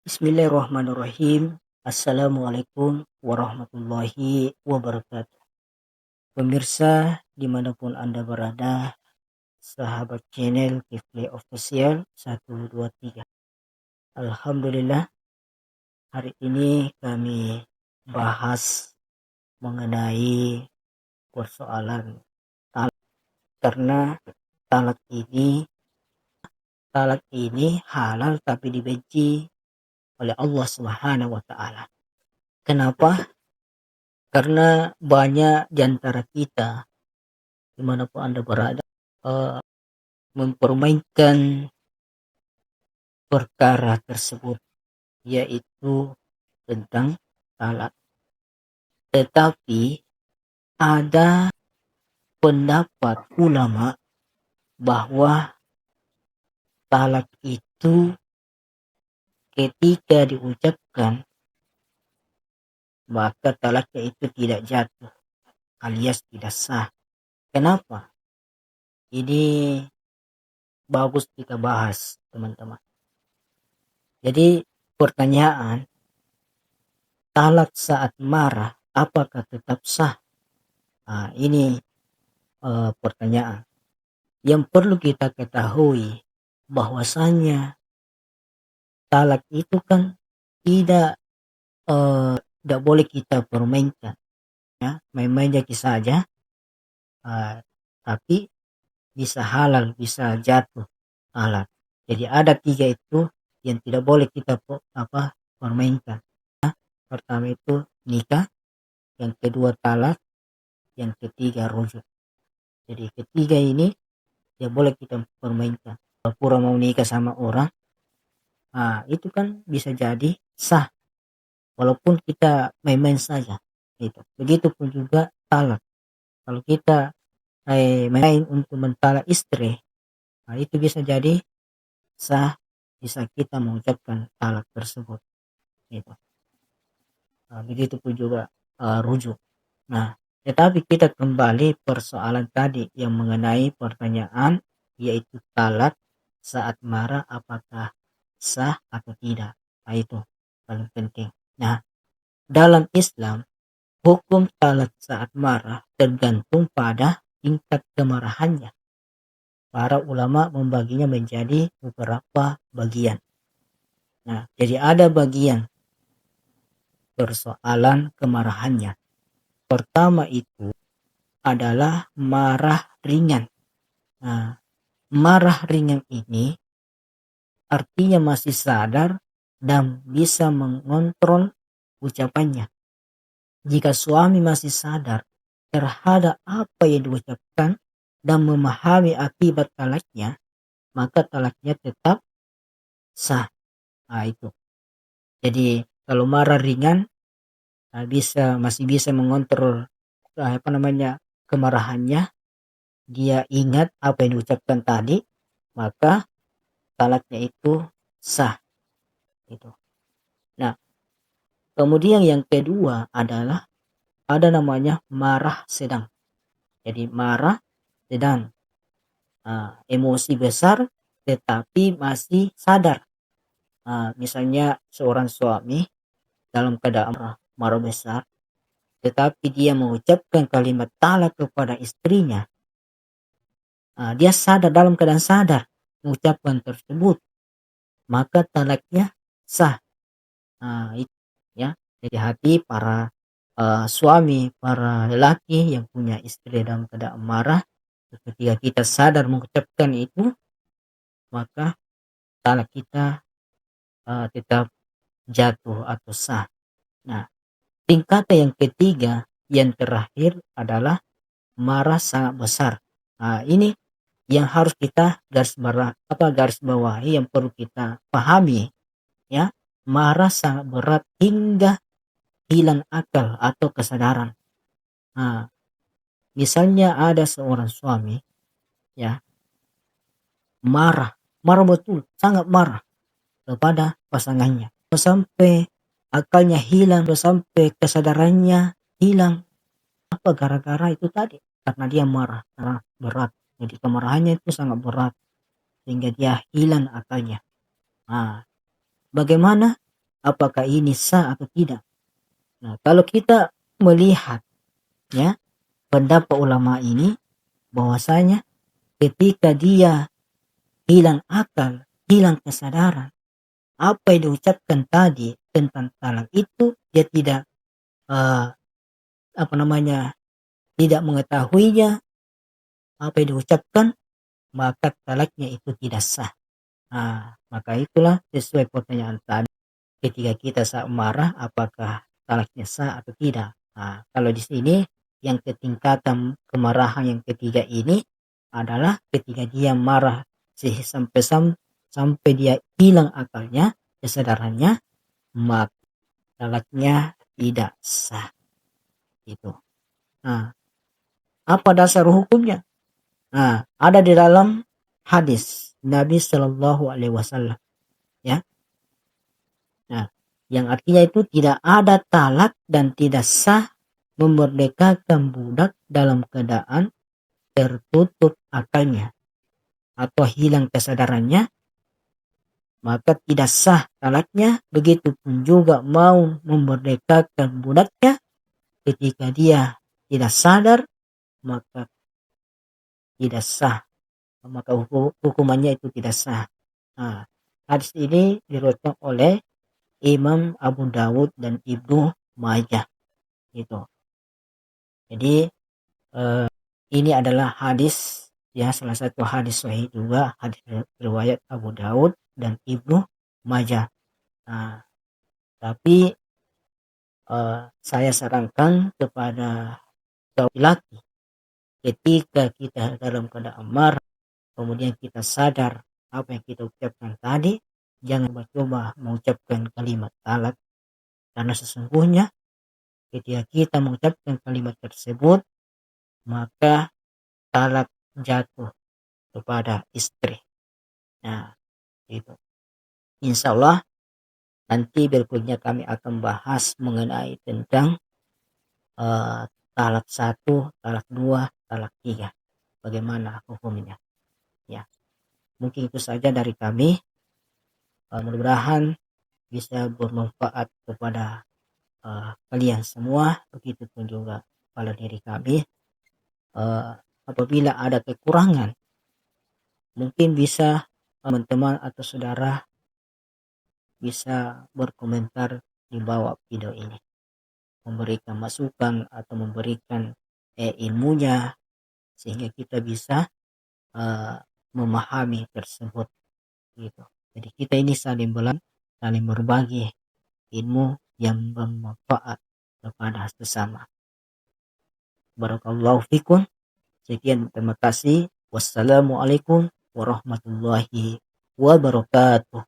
Bismillahirrahmanirrahim. Assalamualaikum warahmatullahi wabarakatuh. Pemirsa dimanapun Anda berada, sahabat channel Kifli Official 123. Alhamdulillah, hari ini kami bahas mengenai persoalan talak. Karena talak ini halal tapi dibenci oleh Allah Subhanahu wa taala. Kenapa? Karena banyak di antara kita dimanapun Anda berada eh, mempermainkan perkara tersebut, yaitu tentang talak. Tetapi ada pendapat ulama bahwa talak itu ketika diucapkan maka talaknya itu tidak jatuh alias tidak sah. Kenapa? Ini bagus kita bahas, teman-teman. Jadi pertanyaan, talak saat marah apakah tetap sah? Nah, ini pertanyaan yang perlu kita ketahui, bahwasanya talak itu kan tidak tidak boleh kita permainkan, ya, main-main saja, tapi bisa halal, bisa jatuh talak. Jadi ada tiga itu yang tidak boleh kita permainkan. Pertama itu nikah, yang kedua talak, yang ketiga rujuk. Jadi ketiga ini ya boleh kita permainkan. Kalau pura mau nikah sama orang, itu kan bisa jadi sah walaupun kita main-main saja. Gitu. Begitupun juga talak. Kalau kita main untuk mentalak istri, itu bisa jadi sah, bisa kita mengucapkan talak tersebut. Gitu. Begitupun juga rujuk. Nah, tetapi kita kembali persoalan tadi yang mengenai pertanyaan, yaitu talak saat marah apakah sah atau tidak. Nah, itu paling penting. Nah, dalam Islam, hukum talak saat marah tergantung pada tingkat kemarahannya. Para ulama membaginya menjadi beberapa bagian. Nah, jadi ada bagian persoalan kemarahannya. Pertama itu adalah marah ringan. Nah, marah ringan ini artinya masih sadar dan bisa mengontrol ucapannya. Jika suami masih sadar terhadap apa yang diucapkan dan memahami akibat talaknya, maka talaknya tetap sah. Nah, itu. Jadi kalau marah ringan, masih bisa mengontrol kemarahannya, dia ingat apa yang diucapkan tadi, maka talaknya itu sah. Gitu. Nah, kemudian yang kedua adalah ada namanya marah sedang. Jadi marah sedang, emosi besar tetapi masih sadar. Misalnya seorang suami dalam keadaan marah besar, tetapi dia mengucapkan kalimat talak kepada istrinya. Dia sadar, dalam keadaan sadar mengucapkan tersebut, maka talaknya sah. Itu ya. Jadi hati para suami, para lelaki yang punya istri dalam keadaan marah, ketika kita sadar mengucapkan itu, maka talak kita tetap jatuh atau sah. Nah, tingkatan yang ketiga, yang terakhir adalah marah sangat besar. Ini yang harus kita garis bawahi, yang perlu kita pahami, ya. Marah sangat berat hingga hilang akal atau kesadaran. Misalnya ada seorang suami, ya, marah betul, sangat marah kepada pasangannya, sampai akalnya hilang, sampai kesadarannya hilang. Apa? Gara-gara itu tadi, karena dia marah berat. Jadi kemarahannya itu sangat berat sehingga dia hilang akalnya. Bagaimana apakah ini sah atau tidak. Nah, kalau kita melihat ya pendapat ulama ini, bahwasanya ketika dia hilang akal, hilang kesadaran, apa yang diucapkan tadi tentang talak itu dia tidak eh, apa namanya tidak mengetahuinya apa yang diucapkan, maka talaknya itu tidak sah. Nah, maka itulah sesuai pertanyaan tadi, ketika kita saat marah apakah talaknya sah atau tidak. Nah, kalau di sini yang ketingkatan kemarahan yang ketiga ini adalah ketika dia marah sampai dia hilang akalnya, kesadarannya, maka talaknya tidak sah. Itu. Nah, apa dasar hukumnya? Nah, ada di dalam hadis Nabi Shallallahu Alaihi Wasallam, ya. Nah, yang artinya itu tidak ada talak dan tidak sah memerdekakan budak dalam keadaan tertutup akalnya atau hilang kesadarannya, maka tidak sah talaknya. Begitupun juga mau memerdekakan budaknya ketika dia tidak sadar, maka tidak sah, maka hukumannya itu tidak sah. Nah, hadis ini diriwayatkan oleh Imam Abu Dawud dan Ibnu Majah gitu. Jadi ini adalah hadis ya, salah satu hadis sahih juga, hadis riwayat Abu Dawud dan Ibnu Majah. Nah, tapi saya sarankan kepada kaum laki, ketika kita dalam keadaan marah kemudian kita sadar apa yang kita ucapkan tadi, jangan coba mengucapkan kalimat talak, karena sesungguhnya ketika kita mengucapkan kalimat tersebut maka talak jatuh kepada istri. Nah, itu. Insya Allah nanti berikutnya kami akan bahas mengenai tentang talak 1, talak 2, talak 3. Bagaimana hukumnya? Ya, mungkin itu saja dari kami. Mudah-mudahan bisa bermanfaat kepada kalian semua. Begitupun juga pada diri kami. Apabila ada kekurangan, mungkin bisa teman-teman atau saudara bisa berkomentar di bawah video ini, memberikan masukan atau memberikan ilmunya, sehingga kita bisa memahami tersebut gitu. Jadi kita ini saling berbagi ilmu yang bermanfaat kepada sesama. Barakallahu fikum. Sekian, terima kasih. Wassalamualaikum warahmatullahi wabarakatuh.